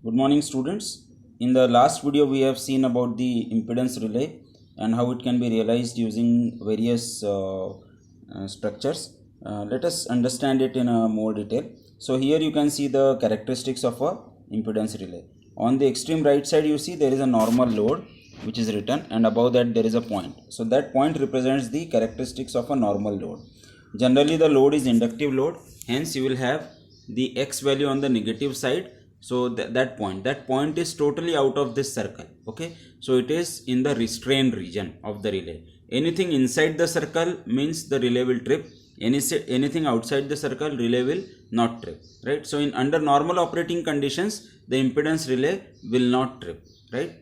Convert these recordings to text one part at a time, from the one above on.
Good morning, students. In the last video, we have seen about the impedance relay and how it can be realized using various structures. Let us understand it in a more detail. So here you can see the characteristics of a impedance relay. On the extreme right side, you see there is a normal load which is written, and above that there is a point. So that point represents the characteristics of a normal load. Generally, the load is inductive load. Hence, you will have the x value on the negative side. So that point is totally out of this circle. Okay, so it is in the restrained region of the relay. Anything inside the circle means the relay will trip. Anything outside the circle, relay will not trip, right? So in under normal operating conditions, the impedance relay will not trip, right?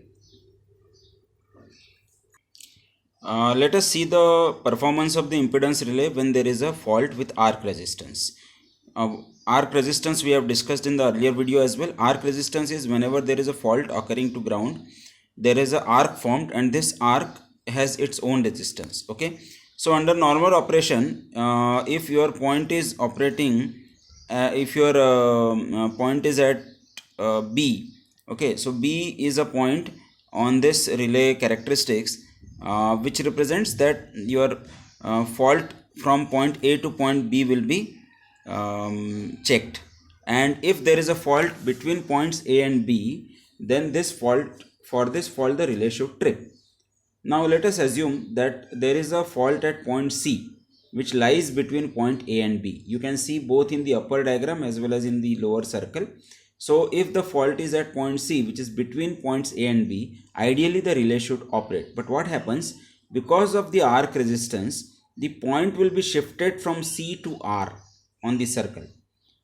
Let us see the performance of the impedance relay when there is a fault with arc resistance. Arc resistance we have discussed in the earlier video as well. Arc resistance is whenever there is a fault occurring to ground, there is an arc formed, and this arc has its own resistance. Okay, so under normal operation, if your point is operating, if your point is at B, okay, so B is a point on this relay characteristics which represents that your fault from point A to point B will be checked, and if there is a fault between points A and B, then this fault the relay should trip. Now let us assume that there is a fault at point C which lies between point A and B. You can see both in the upper diagram as well as in the lower circle. So if the fault is at point C, which is between points A and B, ideally the relay should operate. But what happens? Because of the arc resistance, the point will be shifted from C to R on the circle.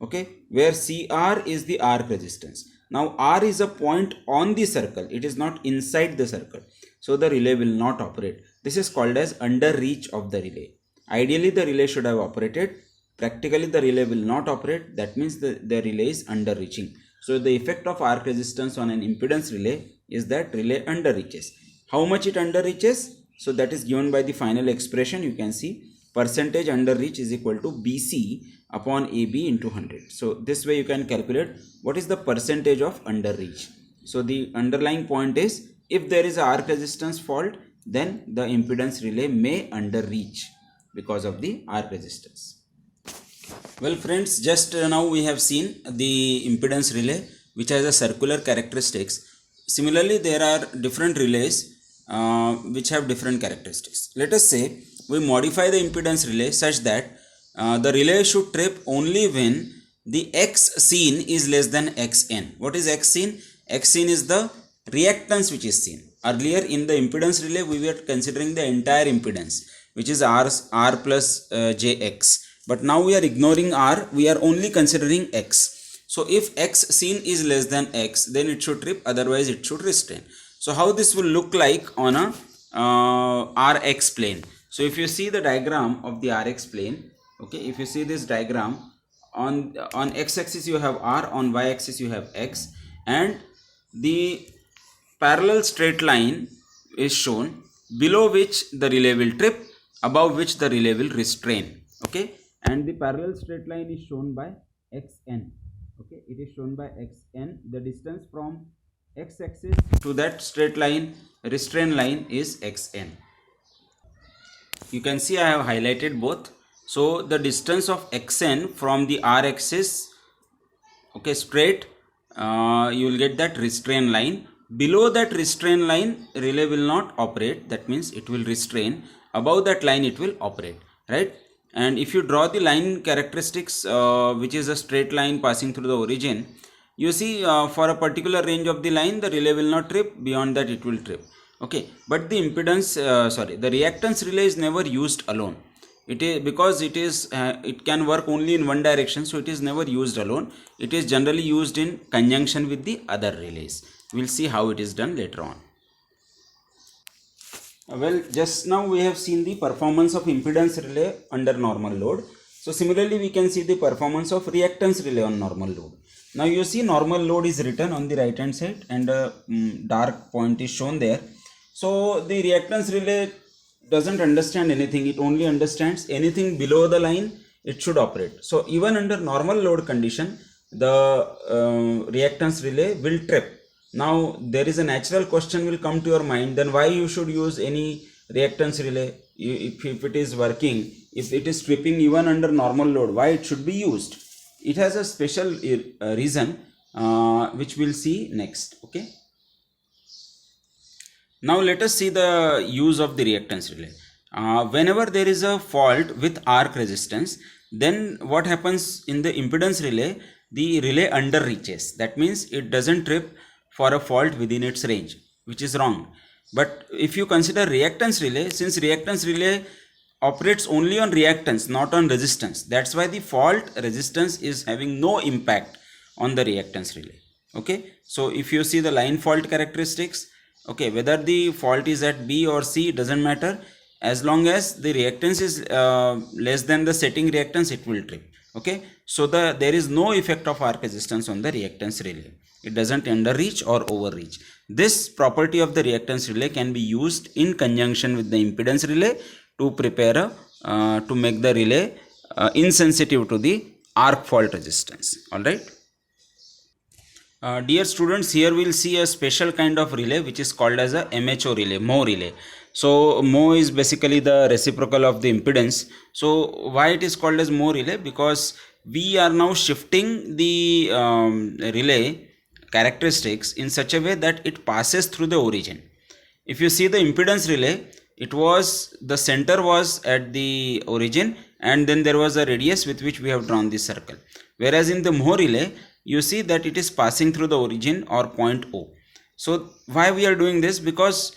Okay, where CR is the arc resistance. Now R is a point on the circle. It is not inside the circle. So the relay will not operate. This is called as under reach of the relay. Ideally the relay should have operated. Practically the relay will not operate. That means the relay is under reaching. So the effect of arc resistance on an impedance relay is that relay under reaches. How much it under reaches? So that is given by the final expression. You can see percentage under reach is equal to BC upon AB into 100. So this way you can calculate what is the percentage of under reach. So the underlying point is, if there is a arc resistance fault, then the impedance relay may under reach because of the arc resistance. Well friends, just now we have seen the impedance relay which has a circular characteristics. Similarly, there are different relays which have different characteristics. Let us say we modify the impedance relay such that the relay should trip only when the x seen is less than xn. What is x seen? X seen is the reactance which is seen. Earlier in the impedance relay we were considering the entire impedance, which is r plus jx. But now we are ignoring r, we are only considering x. So if x seen is less than x, then it should trip, otherwise it should restrain. So how this will look like on a rx plane? So if you see the diagram of the rx plane, okay, if you see this diagram, on x-axis you have r, on y-axis you have x, and the parallel straight line is shown, below which the relay will trip, above which the relay will restrain. Okay, and the parallel straight line is shown by xn. Okay, it is shown by xn. The distance from x-axis to that straight line, restraint line, is xn. You can see I have highlighted both. So the distance of xn from the r-axis, okay, straight, you will get that restraint line. Below that restraint line, relay will not operate. That means it will restrain. Above that line, it will operate, right? And if you draw the line characteristics, which is a straight line passing through the origin, you see for a particular range of the line, the relay will not trip. Beyond that, it will trip. Okay, but the impedance, the reactance relay is never used alone. It is because it can work only in one direction, so it is never used alone. It is generally used in conjunction with the other relays. We will see how it is done later on. Well, just now we have seen the performance of impedance relay under normal load. So similarly, we can see the performance of reactance relay on normal load. Now you see normal load is written on the right hand side, and a dark point is shown there. So the reactance relay doesn't understand anything. It only understands anything below the line, it should operate. So even under normal load condition, the reactance relay will trip. Now there is a natural question will come to your mind, then why you should use any reactance relay? If it is working, if it is tripping even under normal load, why it should be used? It has a special reason which we'll see next. Okay, now let us see the use of the reactance relay. Whenever there is a fault with arc resistance, then what happens in the impedance relay? The relay under reaches. That means it doesn't trip for a fault within its range, which is wrong. But if you consider reactance relay, since reactance relay operates only on reactance, not on resistance, that's why the fault resistance is having no impact on the reactance relay. Okay, so if you see the line fault characteristics, okay, whether the fault is at B or C doesn't matter, as long as the reactance is less than the setting reactance, it will trip. Okay, so there is no effect of arc resistance on the reactance relay. It doesn't underreach or overreach. This property of the reactance relay can be used in conjunction with the impedance relay to prepare to make the relay insensitive to the arc fault resistance. All right. Dear students, here we'll see a special kind of relay which is called as a MHO relay, Mho relay. So Mho is basically the reciprocal of the impedance. So why it is called as Mho relay? Because we are now shifting the relay characteristics in such a way that it passes through the origin. If you see the impedance relay, the center was at the origin, and then there was a radius with which we have drawn this circle. Whereas in the Mho relay, you see that it is passing through the origin or point O. So why we are doing this? Because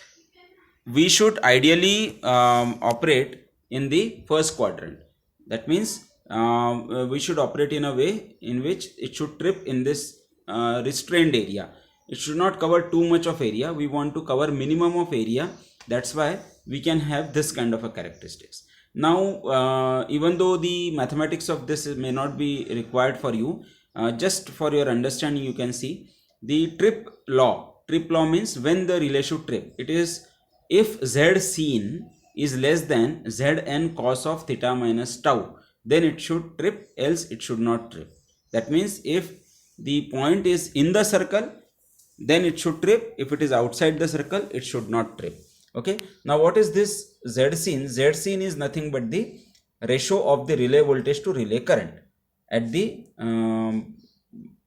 we should ideally operate in the first quadrant. That means we should operate in a way in which it should trip in this restrained area. It should not cover too much of area. We want to cover minimum of area. That's why we can have this kind of a characteristics. Now even though the mathematics of this may not be required for you, just for your understanding, you can see the trip law. Trip law means when the relay should trip. It is if Z seen is less than Zn cos of theta minus tau, then it should trip, else it should not trip. That means if the point is in the circle, then it should trip. If it is outside the circle, it should not trip. Okay. Now what is this Z seen? Z seen is nothing but the ratio of the relay voltage to relay current at the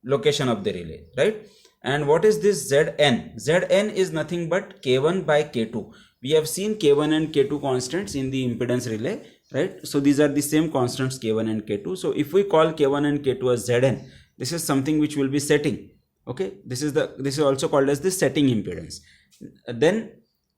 location of the relay, right? And what is this Zn? Zn is nothing but K1 by K2. We have seen K1 and K2 constants in the impedance relay, right? So these are the same constants K1 and K2. So if we call K1 and K2 as Zn, this is something which will be setting. Okay, this is also called as the setting impedance. Then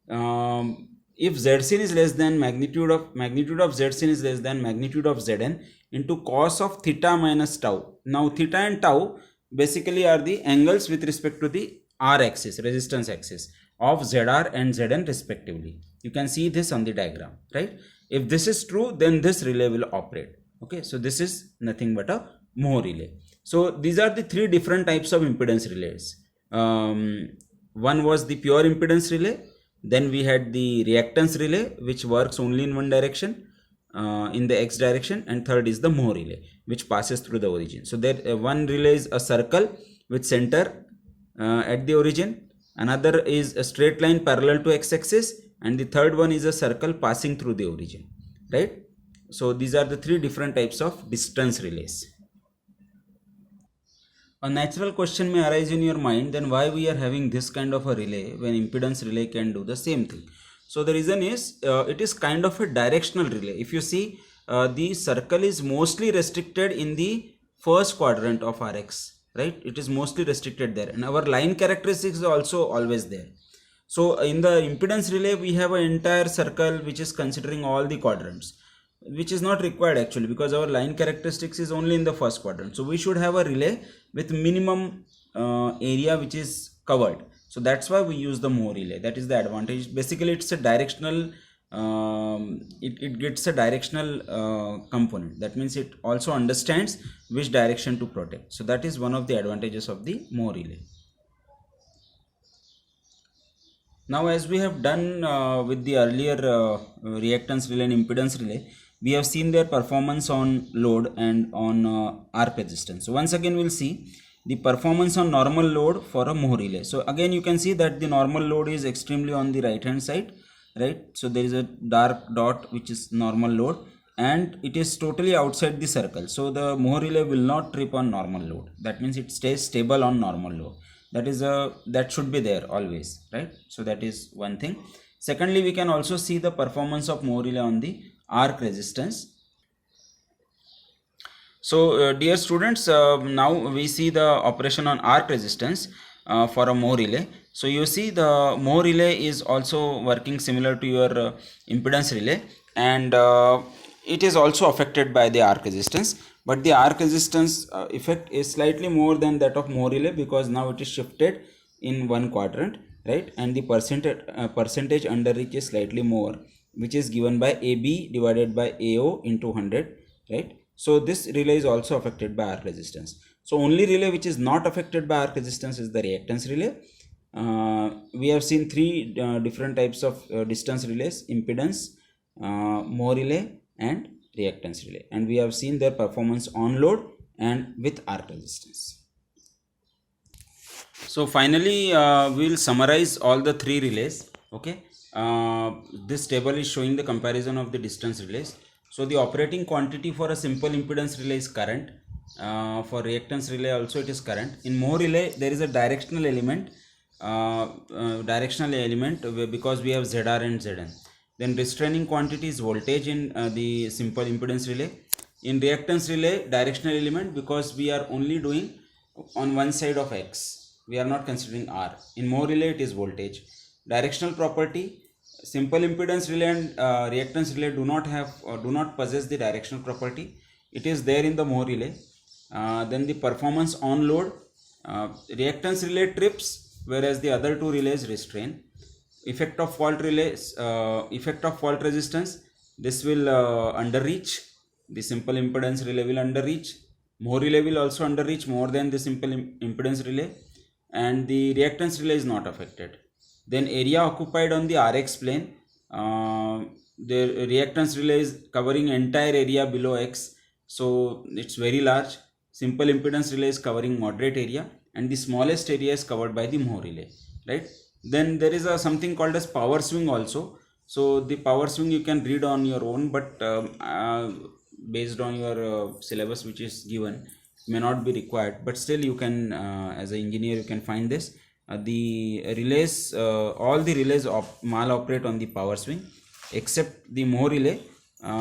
if Zcn is less than magnitude of Zcn is less than magnitude of Zn into cos of theta minus tau. Now theta and tau basically are the angles with respect to the R axis, resistance axis of Zr and Zn respectively. You can see this on the diagram, right? If this is true, then this relay will operate. Okay, so this is nothing but a Mho relay. So these are the three different types of impedance relays. One was the pure impedance relay. Then we had the reactance relay, which works only in one direction, in the x direction, and third is the Mho relay, which passes through the origin. So there one relay is a circle with center at the origin, another is a straight line parallel to x-axis, and the third one is a circle passing through the origin, right? So these are the three different types of distance relays. A natural question may arise in your mind, then why we are having this kind of a relay when impedance relay can do the same thing? So the reason is it is kind of a directional relay. If you see, the circle is mostly restricted in the first quadrant of Rx, right? It is mostly restricted there, and our line characteristics is also always there. So in the impedance relay, we have an entire circle which is considering all the quadrants, which is not required actually, because our line characteristics is only in the first quadrant. So we should have a relay with minimum area which is covered. So that's why we use the Mho relay. That is the advantage. Basically it's a directional, it gets a directional component. That means it also understands which direction to protect. So that is one of the advantages of the Mho relay. Now as we have done with the earlier reactance relay and impedance relay, we have seen their performance on load and on arc resistance. So once again we'll see the performance on normal load for a Moore relay. So again you can see that the normal load is extremely on the right hand side, right? So there is a dark dot which is normal load, and it is totally outside the circle. So the Moore relay will not trip on normal load. That means it stays stable on normal load. That should be there always, right? So that is one thing. Secondly, we can also see the performance of Moore relay on the arc resistance. So dear students, now we see the operation on arc resistance for a Moore relay. So you see the Moore relay is also working similar to your impedance relay, and it is also affected by the arc resistance, but the arc resistance effect is slightly more than that of Moore relay, because now it is shifted in one quadrant, right? And the percentage under reach is slightly more, which is given by AB divided by AO into 100, right? So this relay is also affected by arc resistance. So only relay which is not affected by arc resistance is the reactance relay. We have seen three different types of distance relays: impedance, Moore relay, and reactance relay, and we have seen their performance on load and with arc resistance. So finally we will summarize all the three relays. Okay, this table is showing the comparison of the distance relays. So the operating quantity for a simple impedance relay is current. For reactance relay also it is current. In Moore relay there is a directional element, because we have ZR and Zn. Then restraining quantity is voltage in the simple impedance relay. In reactance relay, directional element, because we are only doing on one side of X, we are not considering R. In Moore relay it is voltage. Directional property, simple impedance relay and reactance relay do not possess the directional property. It is there in the Moore relay. Then the performance on load, reactance relay trips, whereas the other two relays restrain. Effect of fault resistance, this will underreach. The simple impedance relay will underreach. Moore relay will also underreach more than the simple impedance relay, and the reactance relay is not affected. Then area occupied on the Rx plane, the reactance relay is covering entire area below X, so it's very large. Simple impedance relay is covering moderate area, and the smallest area is covered by the Moore relay, right? Then there is something called as power swing also. So the power swing you can read on your own, but based on your syllabus which is given, may not be required, but still you can as an engineer you can find this. The relays, all the relays mal-operate on the power swing except the Moore relay.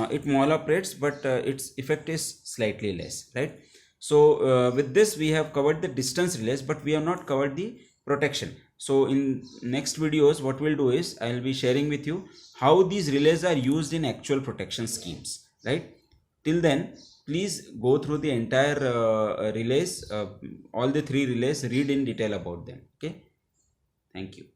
It mal-operates, but its effect is slightly less, right? So with this we have covered the distance relays, but we have not covered the protection. So in next videos what we'll do is I will be sharing with you how these relays are used in actual protection schemes, right? Till then, please go through the entire relays, all the three relays, read in detail about them. Okay, thank you.